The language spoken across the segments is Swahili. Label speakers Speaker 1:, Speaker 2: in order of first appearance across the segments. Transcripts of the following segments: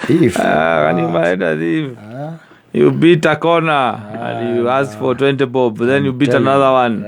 Speaker 1: thief.
Speaker 2: Can you marry a thief? You beat a corner and you ask for 20 bob, then you beat another one.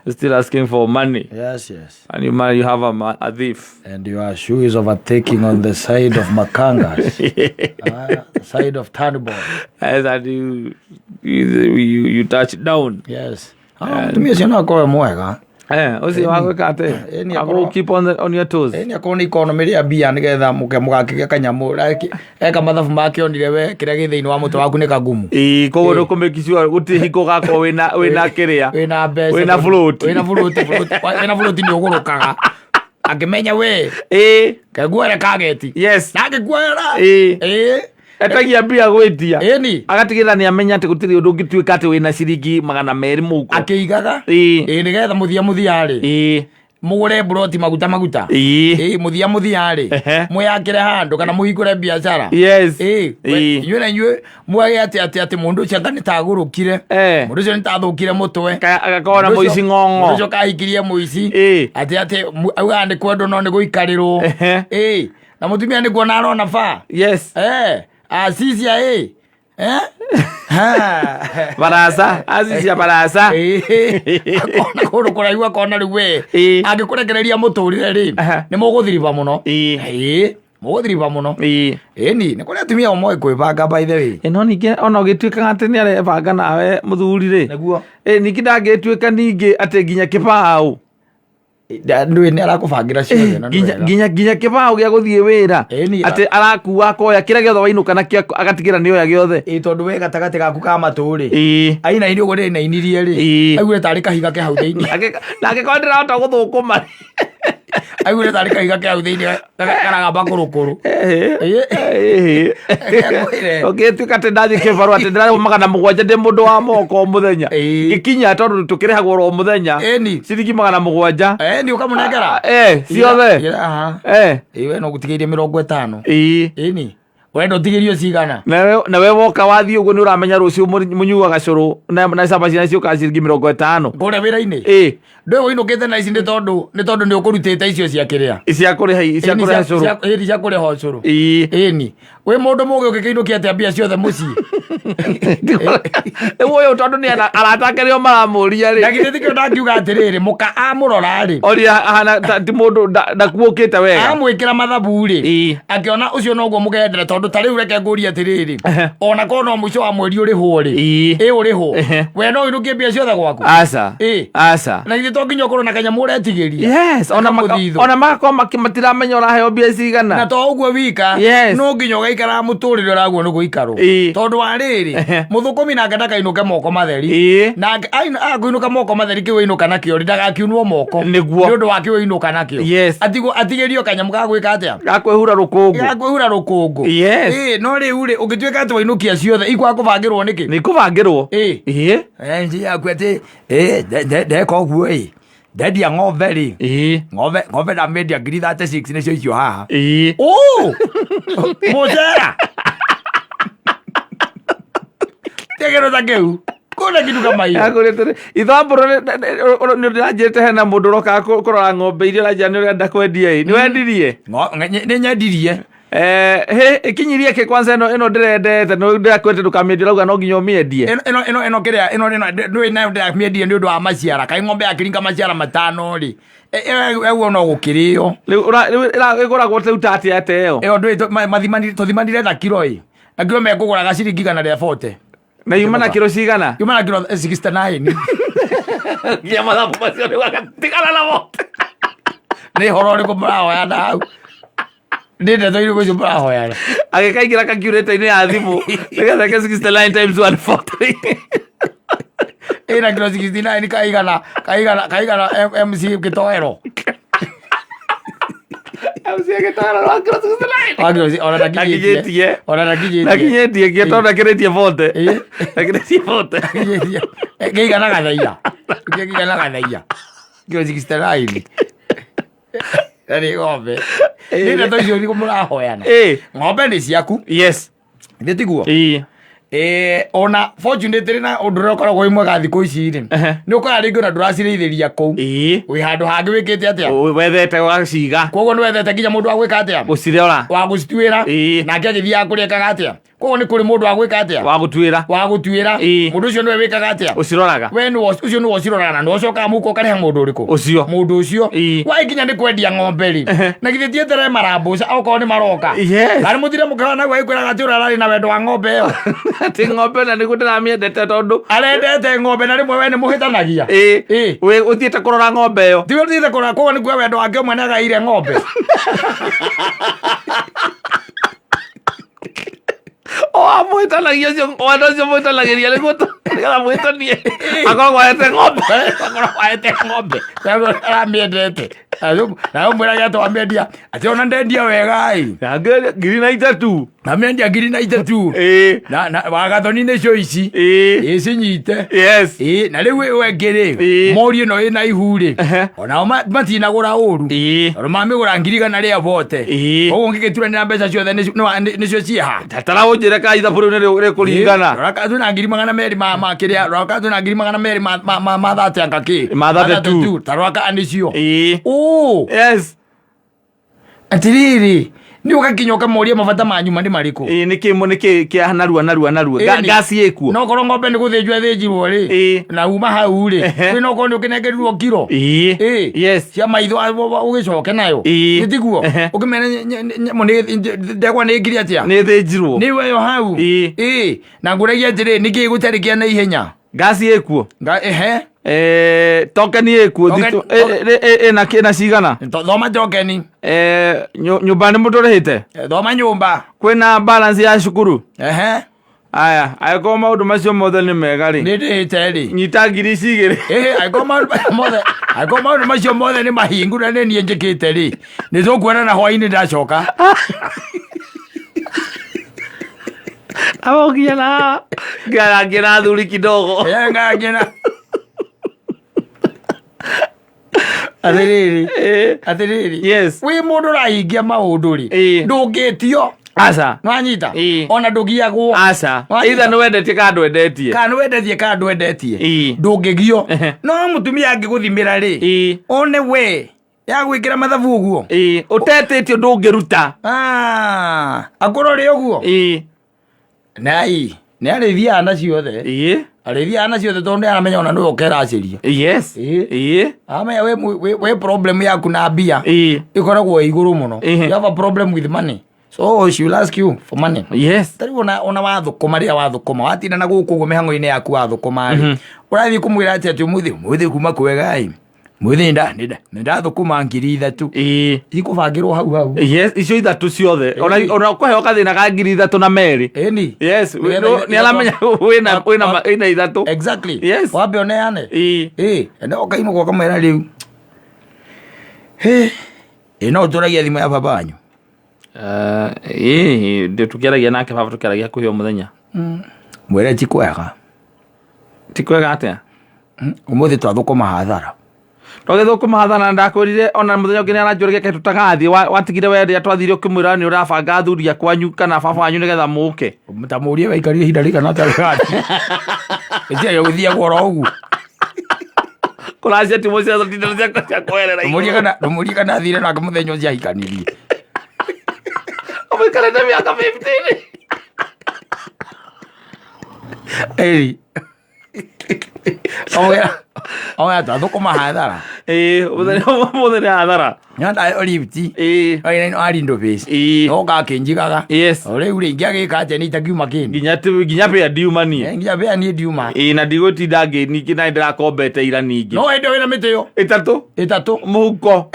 Speaker 2: You're still asking for money.
Speaker 1: Yes.
Speaker 2: And you have a thief.
Speaker 1: And your shoe is overtaking on the side of Makangas. Side of Turnbull.
Speaker 2: Yes, and you touch down.
Speaker 1: Yes. To me, you're not going more.
Speaker 2: Keep on your toes.
Speaker 1: Akona economy ya bia nigetha mugakige kanyamu eka mathabu make onire we kiria githiini wa mutu waku ni kagumu
Speaker 2: kogo no kumekiswa guti hiko gako wina kiria
Speaker 1: wina float ni ugurukaga akimenya we kaguere kageti
Speaker 2: yes
Speaker 1: nake guera
Speaker 2: etagia mbia gwitia agatigira ni amenya ati gutiri undu ngituika ati wina ciringi 200 muko
Speaker 1: akiigaga nigetha muthia ri mugure broti maguta muthia ri muyakire handu kana muhingure biashara
Speaker 2: yes
Speaker 1: nywe mwage ati mundu ucio ngani tagurukire mundu ucio nitathukire mutwe
Speaker 2: agakora muici ng'ong'o
Speaker 1: mundu ucio kahikirie muici ati auga ndi kwendo no ni guikarirwo na mutumia ni kuona arona fa
Speaker 2: yes
Speaker 1: Asisia
Speaker 2: barasa asisia barasa
Speaker 1: akona kuru kuraiwa kona riwe agikurekereria muturire ri ni muguthiriba muno muguthiriba muno ni kuria tumia omwe kwibanga by the way
Speaker 2: no ninge ona gituika ati ni arebanga nawe muthuri ri
Speaker 1: neguo
Speaker 2: ningi ndangituika ningi ati nginya kibao
Speaker 1: ndwe ni arakubangira ciothe na
Speaker 2: nginya kibao gia guthie wira ati arakuwa koya kira giothe wainuka nakio agatigira ni oya giothe
Speaker 1: tondu we gatagati gaku ka maturi aina irio gure na inirie ri aigure tari kahiga ke hau thiini
Speaker 2: nake ko ndirahota guthukuma
Speaker 1: aigure tari kahiga ke hau thiini karaga bakurukuru
Speaker 2: tuka ati ndathi kibaru ati ndiraumagana 7 ndi mundu wa moko muthenya gikinya tondu tukirehagwo ro muthenya ciringi 700
Speaker 1: ni ukamunengera
Speaker 2: ciothe
Speaker 1: we no gutigirie 50 ni wendo utigirio cigana
Speaker 2: na we woka wathie uguo ni uramenya rucio munyuaga curu na caba cia cio ka ciringi 50
Speaker 1: kure wira-ini ndwe winukite na ici ni tondu ni ukurutite icio cia kiria
Speaker 2: cia kuriha curu
Speaker 1: cia kuriha curu ni we mundu mugi ukikiinukia ati mbia ciothe mucii
Speaker 2: uyu tondu ni aratakerio maramuria ri
Speaker 1: na githiti kio ndakiuga atiriri muka amurora ri
Speaker 2: oria hana ti mundu ndakuokite wega
Speaker 1: amwikira mathabu ri akiona ucio noguo mugendere tondu tari ureke nguria atiriri ona kono mwico wa mweri urihwo ri urihwo we no inukie mbia ciothe gwaku
Speaker 2: asa
Speaker 1: na githiti nginya ukorwo na kanya muretigiria
Speaker 2: yes ona makako makimatira uraheo mbia cigana
Speaker 1: na to uguo wika no nginya ugaikara muturire uraguo ni guikarwo tondu wa riri muthukumi nake ndakainuke moko matheri na akuinuka moko matheri kiwe inuka nakio ndagakiunwo moko ni undu wake we inuka nakio atigerio kanyamu ga gwika atia
Speaker 2: gakwehura rukungu
Speaker 1: no riu ri ungituika ati wainukia ciothe ikwa kubangirwo niki
Speaker 2: ni kubangirwo
Speaker 1: nji yaku ati ndeka uguo ndendia ng'ombe ri ng'ombe na mendia 36 nicio icio haha mujera tegero takeu kuna kitu kama hiyo
Speaker 2: akoretore ithamburo ni ndirajete hena mundu roka kurora ng'ombe iria raja ni urenda kwendia ni wendirie
Speaker 1: ni nyendirie
Speaker 2: ikinyirie ke kwanza ino ndirendete no ndirakwete ndukamiendie rauga no nginya umiendie
Speaker 1: ino kiria ino ndui na ndamiendie ni undu wa maciara kai ng'ombe akiringa maciara 5 ri ewe no gukirio
Speaker 2: iguragwo riu tati ateo
Speaker 1: ndui tuthimanire na kilo akiro mekuguraga ciringi 140
Speaker 2: na yumana kilo cigana
Speaker 1: yumana kilo 69
Speaker 2: ya mathabu macio ni wagatigana namo
Speaker 1: ni horo ri kumrahoya ndau ndinde to irugo mrahoya
Speaker 2: agikaingira calculator-ini ya thimu nigetha 69 times 140
Speaker 1: ina kilo 69 kaigana MC Kitoero
Speaker 2: nakinyetie kieto nakiretie vote
Speaker 1: keigana gathaia kilo 69 Eri ng'ombe ninde to icio ni kumurahoyana ng'ombe ni ciaku
Speaker 2: yes
Speaker 1: nditiguo ona fortunately na undu ro koragwo imwe ga thikũ ici ri ni ukora ringi na nduracirĩithĩria kũu wi handu hangi wikite atia
Speaker 2: wethete waciga
Speaker 1: koguo ni wethete nginya mundu wa gwika atia
Speaker 2: gucirora
Speaker 1: wa gucituĩra nake agithiaga kũrĩkaga atia koguo ni kũrĩ mundu wa gwika atia
Speaker 2: wa gũtuĩra
Speaker 1: mundu ucio niwe wikaga atia
Speaker 2: uciroraga
Speaker 1: we ni ucio ni uciroraga na ndocokaga muko kareha mundu uriku
Speaker 2: ucio
Speaker 1: mundu ucio wa ikinya ni kwendia ng'ombe ri na githĩ tietere marambuca okorwo ni maroka ari muthire mukana na gwa ikwiraga ati urarari na wendo wa ng'ombe ĩyo
Speaker 2: ati ng'ombe na niguo ndĩramiendete tondu
Speaker 1: arendete ng'ombe na rimwe we ni muhĩtanagia
Speaker 2: we uthiĩte kũrora ng'ombe ĩyo
Speaker 1: tiwe uthiĩte kũrora koguo nĩguo wendo wake ũmwe nĩagaire ng'ombe
Speaker 2: amwĩtanagia ũcio wendo ũcio mwĩtanagĩria nĩguo nĩgetha mwĩtanie akoragwo ahete ng'ombe
Speaker 1: aramiendete na ũmwĩrage atĩ wamĩendia atĩ ona ndendia wega
Speaker 2: ngiri na itatu
Speaker 1: namendia ngiri na itatu na wagathoni-inĩ icio ici cinyite na rĩu wengĩ-rĩ mori ĩno ĩna ihu-rĩ onao matinagũra ũru tondũ mamĩgũra ngiri igana rĩa bote ũguo ngĩgĩturanĩra mbeca ciothe nĩcio ciĩha
Speaker 2: tatara ũnjĩre ka ithabu rĩu nĩrĩkũringana
Speaker 1: roraka twĩna ngiri magana merĩ ma kĩrĩa roraka twĩna ngiri magana merĩ ma thate anga kĩ
Speaker 2: ma thate tu
Speaker 1: ta roraka nĩcio
Speaker 2: atirĩrĩ
Speaker 1: ni ugakinya ukamoria mabata manyu mandi mariko
Speaker 2: niki kia narua gasi ĩkuo
Speaker 1: no korwo ng'ombe nĩ gũthĩnjwo thĩnjirwo rĩ na uma hau rĩ kwĩ no korwo nĩ ũkĩnengerirwo kiro cia maitho ũgĩcoke nayo gĩtiguo ũkĩmena ndegwa nĩ ngiri atĩa
Speaker 2: nĩ thĩnjirwo
Speaker 1: nĩ weyo hau na ngũragia atĩrĩ nĩkĩ gũtarĩ kĩa na ihenya
Speaker 2: gasi ĩkuo tokeni ĩkuo ĩna cigana
Speaker 1: thoma tokeni
Speaker 2: nyũmba nĩ mũtũrĩhĩte
Speaker 1: thoma nyũmba
Speaker 2: kwĩna balance ya cukuru aya angĩkorwo maũndũ macio mothe nĩ mega rĩ
Speaker 1: nĩndĩhĩte rĩ
Speaker 2: nyita ngiri ici igĩrĩ
Speaker 1: angĩkorwo maũndũ macio mothe nĩ mahingu na nĩ niĩ njĩkĩte rĩ nĩ tũkuonana hwaĩ-inĩ ndacoka
Speaker 2: agokinya na ngana thuri kidogo
Speaker 1: athiriri wi mundu rahingia maundu ri ndungitio
Speaker 2: aca
Speaker 1: nwanyita ona ndugiagwo
Speaker 2: aca itha nĩ wendetie
Speaker 1: ka ndwendetie ndungigio no mutumia angĩgũthimĩra ri one we ya gwĩkĩra mathabu ũguo
Speaker 2: ũtetĩtio ndũngĩruta
Speaker 1: akũrore ũguo nai nĩ arĩithiaga na ciothe arĩithiaga na ciothe tondũ nĩaramenya ona nĩwe ũkeraciria amenya we problem yaku na mbia ĩkoragwo igũrũ mũno you have a problem with money so she will ask you for money tariu ona wathũkũma rĩrĩa wathũkũma watinda na gũkũ ũguo mĩhang'o-inĩ yaku wathũkũma ũrathiĩ kũmwĩra atĩ ũmũthĩ kuma kwega mwĩthĩ nĩndathũkũma ngiri ithatũ ikũbangĩrwo hau
Speaker 2: icio ithatũ ciothe ona ũkũheo kathĩna ka ngiri ithatũ na merĩ nĩaramenya wĩna ithatũ
Speaker 1: exactly wambe oneane okainũka ũkamwĩra rĩu no ũtũragia thimũ ya baba wanyu
Speaker 2: tũkĩaragia nake baba tũkĩaragia kũhĩa mũthenya
Speaker 1: mwĩre ti kwega
Speaker 2: atĩa
Speaker 1: ũmũthĩ twathũkũma hathara
Speaker 2: twagĩthũkũma hathara ndakwĩrire ona mũthenya ũngĩ nĩaranjũragia kaĩ tũtagathiĩ watigire we rĩrĩa twathire ũkĩmwĩra nĩ ũrabanga athuri kwanyu kana baba wanyu nĩgetha mũke
Speaker 1: tamũrie waikarire ihinda rĩigana atĩa ĩtiaga gũthiagwo oro ũguo
Speaker 2: kũracia timũ cia tindano cia kwerera
Speaker 1: ndũmũrie kana athire nake mũthenya ũcio ahikanirie
Speaker 2: ũmũikarĩte mĩaka 15
Speaker 1: oya twathũkũma hathara
Speaker 2: mũthenya hathara
Speaker 1: nyandayo rifti ino arindo base noka akĩnjigaga rĩu rĩ ingĩagĩka atĩa nĩ itakiuma kĩndĩ
Speaker 2: nginya pĩa ndiumanie
Speaker 1: nginya pĩa niĩ ndiuma
Speaker 2: na ndigũtinda ningĩ na ndĩrakombete ira ningĩ
Speaker 1: no hĩndĩ wĩna mĩtĩ ĩyo ĩtatũ
Speaker 2: mũhuko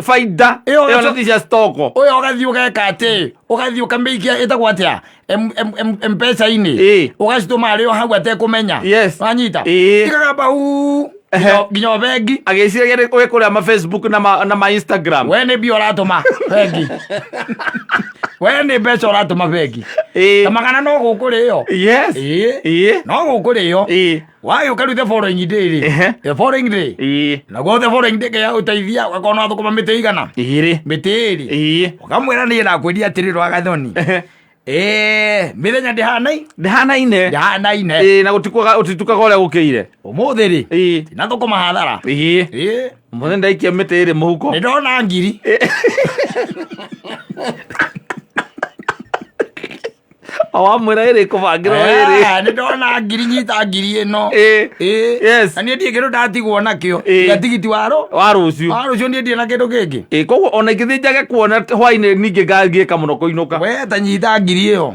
Speaker 2: baida ĩyo na ti cia stoko
Speaker 1: ũyũ ũgathiĩ ũgeka atĩ ũgathiĩ ũkamĩikia ĩtagwo atĩa M-Pesa-inĩ ũgacitũma arĩ o hau atekũmenya wanyita ikagamba huu nginya bengi
Speaker 2: agĩciragia ũgĩkũrĩa ma Facebook na ma Instagram
Speaker 1: we nĩ mbia ũratũma bengi we nĩ mbeca ũratũma bengi ta magana no gũkũrĩo no gũkũrĩo wagĩ ũkarute following day rĩ following day naguo the following day ya ũteithia ũgakorwo wathũkũma mĩtĩ igana mĩtĩ ĩrĩ ũkamwĩra niĩ nakwendia atĩrĩ rwa gathoni mithenya
Speaker 2: ndihanaine na gutitukaga uria gukiire
Speaker 1: umuthi ri na thukuma hathara
Speaker 2: umuthi ndaikia miti iri muhuko
Speaker 1: ni ndona ngiri
Speaker 2: awamwira iri kubangirwo iri
Speaker 1: ni ndona ngiri nyita ngiri ino na nie ndie kindu ndatigwo nakio ya tigiti wa rucio nie ndie na kindu kingi
Speaker 2: koguo ona ingithinjage kuona hwaini ningi ngiika muno kuinuka
Speaker 1: we ta nyita ngiri iyo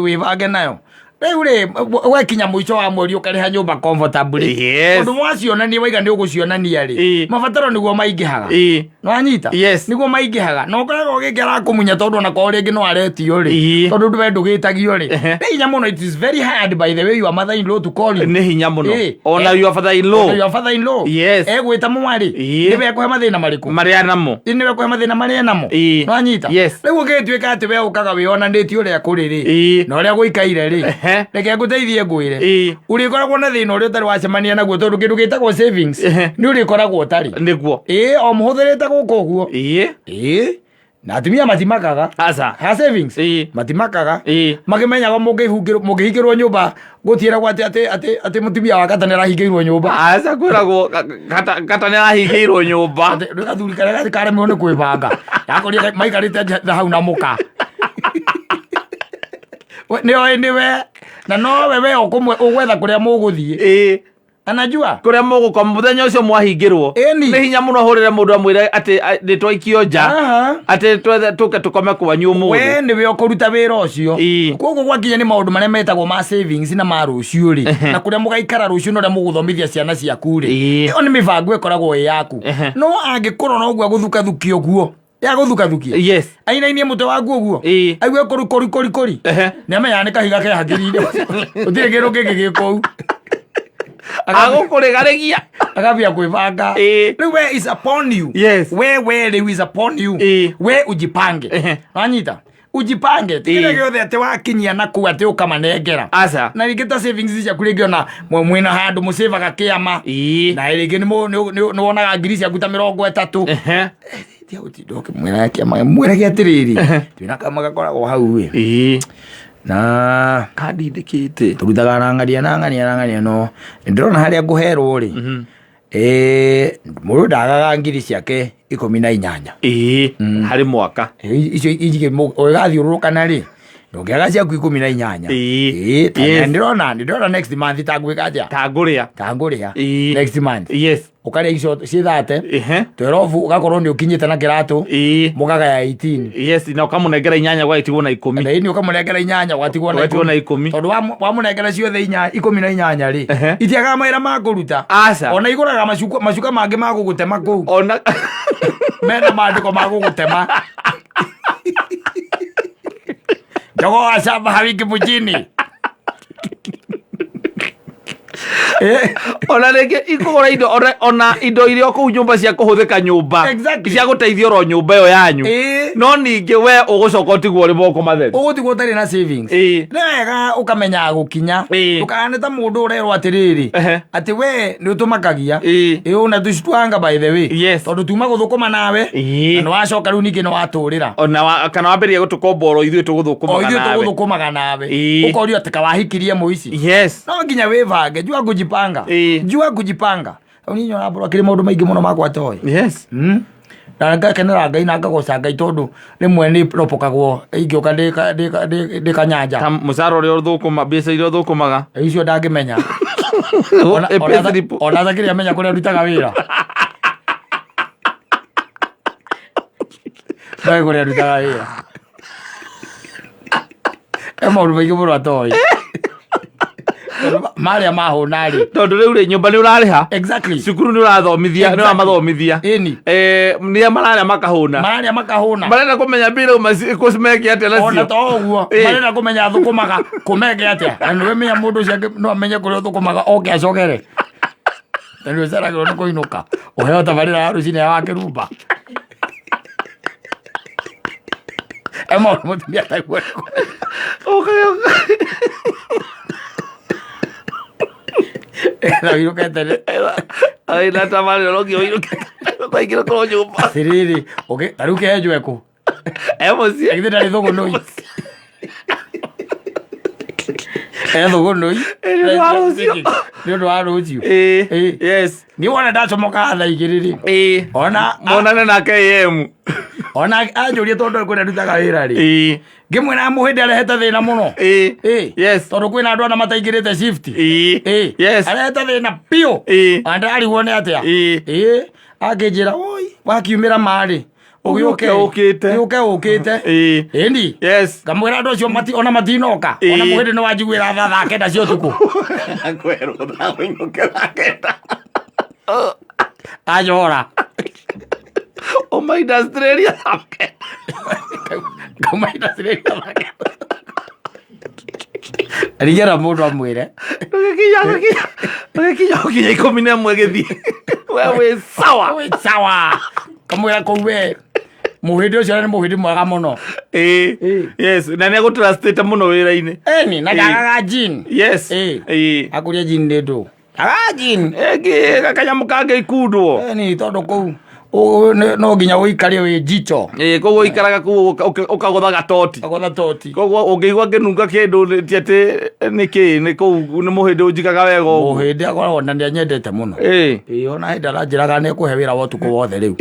Speaker 1: wibange nayo riu ri wekinya mwico wa mweri ukariha nyumba comfortably undu mwacionania waiga ni ugucionania ri mabataro niguo maingihaga nwanyita niguo maingihaga no koragwo ugikira kumunya tondu ona kwa ringi no aretio ri tondu ndwe ndugitagio ri ni hinya muno. It is very hard by the way your mother in law to call you.
Speaker 2: Ni hinya muno ona your father in law
Speaker 1: egwita mwari niwe kuhe mathina mariku
Speaker 2: maria namo
Speaker 1: niwe kuhe mathina maria namo nwanyita riu ugituika ati we ukaga wionanitio ria kuri ri na uria guikaire ri reke nguteithie ngwire urikoragwo na thina uria utari wacemania naguo tondu kindu gitagwo savings ni urikoragwo utari
Speaker 2: niguo
Speaker 1: o muhuthirite guko guo na atumia matimakaga ha savings matimakaga magimenyaga mungihingirwo nyumba gutieragwo ati mutumia wa katane arahingirwo nyumba
Speaker 2: kwiragwo katane arahingirwo nyumba
Speaker 1: athuri karia karemirwo ni kwibanga yakoria maikarite hau na muka niwe na no wewe ugwetha kuria muguthie anajua
Speaker 2: kuria muguko muthenya ucio mwahingirwo ni hinya muno hurire mundu amwire ati ni twaikio nja ati tuke tukome kwanyu umuthi
Speaker 1: we niwe ukuruta wira ucio koguo gwakinya ni maundu maria metagwo ma savings na ma rucio ri na kuria mugaikara rucio no ria muguthomithia ciana ciaku ri iyo ni mibango ikoragwo yaku no angikorwo no gwa guthukathukio guo ya guthukathukia aina-inie mute waku uguo aigue kori ni amenya ni kahiga ke hangirire utire kindu kingi gikou
Speaker 2: agukurigaregia
Speaker 1: agabia kwibanga riu we is upon you we riu is upon you we ujipange wanyita ujipange kile giothe ati wakinyia naku ati ukamanengera na rigita savings ciaku ringi ona mwina handu mucivaga kiama na ringi ni wonaga ngiri ciaku ta 30 tia utidoke mwina kiama mwiragia atiriri twina kama gakoragwo hau we na kandi ndikite turutaga nangania no ndirona haria nguherwo ri mundu ndagaga ngiri ciake 18
Speaker 2: hari mwaka
Speaker 1: icio ijige ugathiururukana ri ndongiaga ciaku 18 ndirona next month tangwika atia tanguria next month ukaria icio cithate twerovu ugakorwo ni ukinyite na kiratu mugaga ya 18
Speaker 2: na ukamunengera 8 gwatigwo na 10
Speaker 1: na ini ukamunengera 8 gwatigwo na 10 tondu wamunengera ciothe 18 ri itiaga maira ma kuruta ona iguraga macuka mangi ma gugutema kuu
Speaker 2: ona
Speaker 1: mena mandiko ma gugutema jogo asaba hawiki mujini
Speaker 2: ona rege ikugura indo ona indo irio ku nyumba cia kuhuthika nyumba cia guteithio ro nyumba yo yanyu no ningi we ugucoka utigwo ri moko matheri
Speaker 1: ugutigwo tari na savings nega ukamenya gukinya ukane ta mundu urerwo atiriri ati we ni utumakagia una tucitwanga by the way tondu tuma guthukuma nawe na wacoka riu ningi ni waturira
Speaker 2: ona kana wamberia gutukomboro ithuĩ
Speaker 1: tuguthukumaga nawe ukorio ati kawahikirie muici no nginya wibange jua kujipanga uninyo nabro kile maundu maingi muno makwa toy na ngakenera Ngai na ngagoca Ngai tondu rimwe ni ropokagwo ingioka ndikanyanja
Speaker 2: ta musaro ri uthukuma mbeca irio thukumaga
Speaker 1: icio ndangimenya ona thakiri amenya kuria rutaga wira ngai kuria rutaga wira maundu maingi muno atoy maria mahunari
Speaker 2: tondu riu ri nyumba ni urariha
Speaker 1: cukuru
Speaker 2: ni urathomithia ni urathomithia ni mararia makahuna marenda kumenya mbira kucimeke atia nacio
Speaker 1: ona to uguo marenda kumenya thukumaga kumeke atia na niwe menya mundu ciake no amenye kuria thukumaga oke acokere ndio saragiro ni kuinuka uheo tabarira ya rucini ya wakirumba emo mutumia taigwe la vino que te
Speaker 2: ay la tamale lo que hoy lo que hay que lo nyumba
Speaker 1: siriri okay taruke ejo eko
Speaker 2: emosi
Speaker 1: akide ndari thogo no Etho no. Ndio wa rucio.
Speaker 2: Yes.
Speaker 1: Ni wona ndacomoka tha igiriri. Ona
Speaker 2: monane na KM.
Speaker 1: Ona anjurie tondu kwenda ndutaga wira ri. Ngimwena muhindi arehete thina muno.
Speaker 2: Yes.
Speaker 1: Tondu kwina andu ana mataingirite shift.
Speaker 2: Yes.
Speaker 1: Arehete thina pio. Andari wone atia. Akinjira oi wakiumira mari. Ukite. Endi.
Speaker 2: Yes.
Speaker 1: Kamwira ndo cio ona matinoka. Ona muhindi no wajiguira tha kenda cio tuku.
Speaker 2: Kwero tha ngokera kenda.
Speaker 1: Ajora.
Speaker 2: Omaida Australia.
Speaker 1: Omaida Australia. Rigera mundu amwire.
Speaker 2: Ukinya 11 githii. Wewe sawa.
Speaker 1: Wewe sawa. Kamwira kuwe. Muhindi ucio ni muhindi mwega muno.
Speaker 2: Yes, na ne gutrustete muno wira-ini.
Speaker 1: Ni na ndagaga jin.
Speaker 2: Yes.
Speaker 1: Akuria jin ndedo. Jin.
Speaker 2: Kanyamu kange ikundwo.
Speaker 1: Ni tondu kuu. No nginya uikare wi jicho.
Speaker 2: Koguo ikaraga ku ukagotha gatoti.
Speaker 1: Ukagotha toti.
Speaker 2: Koguo ungigwa nginunga kindu tiete niki ni ku ni muhindi unjikaga wega uguo.
Speaker 1: Muhindi akoragwo na nyendete muno. Ona hinda ranjiraga ni kuhe wira wa tuko wothe riu.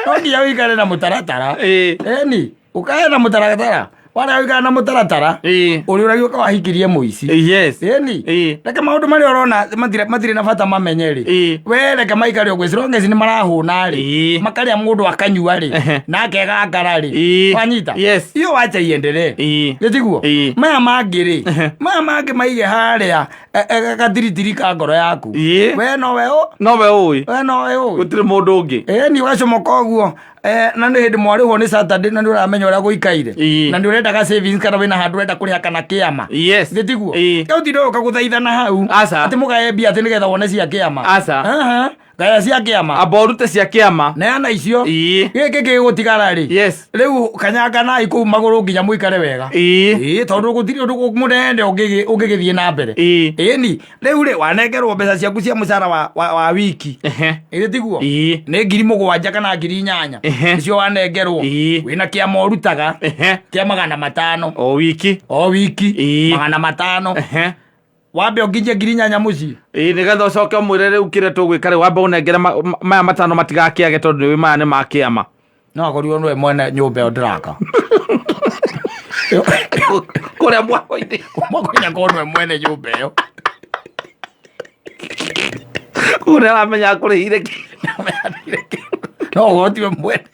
Speaker 1: No nginya uikare na mutaratara. Ni ukae na mutaratara. Wala wika na mutaratara. Uri uragiuka wahikirie muici.
Speaker 2: Yes.
Speaker 1: Ni. Reke maundu mari urona matire na bata mamenyeri. We reke maikari ogwe cirongezi ni marahuna ri. Makaria mundu akanyua ri. Na akegangara ri. Wanyita.
Speaker 2: Yes.
Speaker 1: Iyo wacha iendelee. Gitiguo. Maya mangiri. Maya mangi maige haria gatiritiri ka ngoro yaku. We no we o.
Speaker 2: No we oi.
Speaker 1: We no we oi.
Speaker 2: Gutire mundu ungi.
Speaker 1: Ni wacomoka uguo. Na ndi hindi mwariho ni Saturday na ndi uramenya uria guikaire. Na ndi urenda ga savings kana wina handu urenda kuriha kana kiama.
Speaker 2: Yes.
Speaker 1: Gitiguo. Kau tindo ukaguthaithana hau. Ati mugae mbia ati nigetha wone cia kiama. Gaya cia kiama.
Speaker 2: Aborute cia kiama.
Speaker 1: Neana icio. Giki gigutigara ri.
Speaker 2: Yes.
Speaker 1: Riu kanyanga na iku maguru nginya muikare wega. Tondu gutiri undu munende ungigithie na mbere. Ni riu ri wanengerwo mbeca ciaku cia mucara wa wiki. Gitiguo. Ni 7,000 kana 8,000. Nicio wanengerwo. Wina kiama urutaga. Kia 500
Speaker 2: o wiki.
Speaker 1: 500. Wambe onginje 8,000 muci.
Speaker 2: Nigetha ucoke mwire riu kire tugwika ri wambe unengere maya 5 matigakiage tondu ni maya ni makiama.
Speaker 1: No akorirwo nwe mwene nyumba yo ndiraka.
Speaker 2: Kuria mwako-ini.
Speaker 1: Mwako-ini akorwo mwene nyumba yo.
Speaker 2: Kuria aramenya kurihire ki.
Speaker 1: No gotiwe mwene.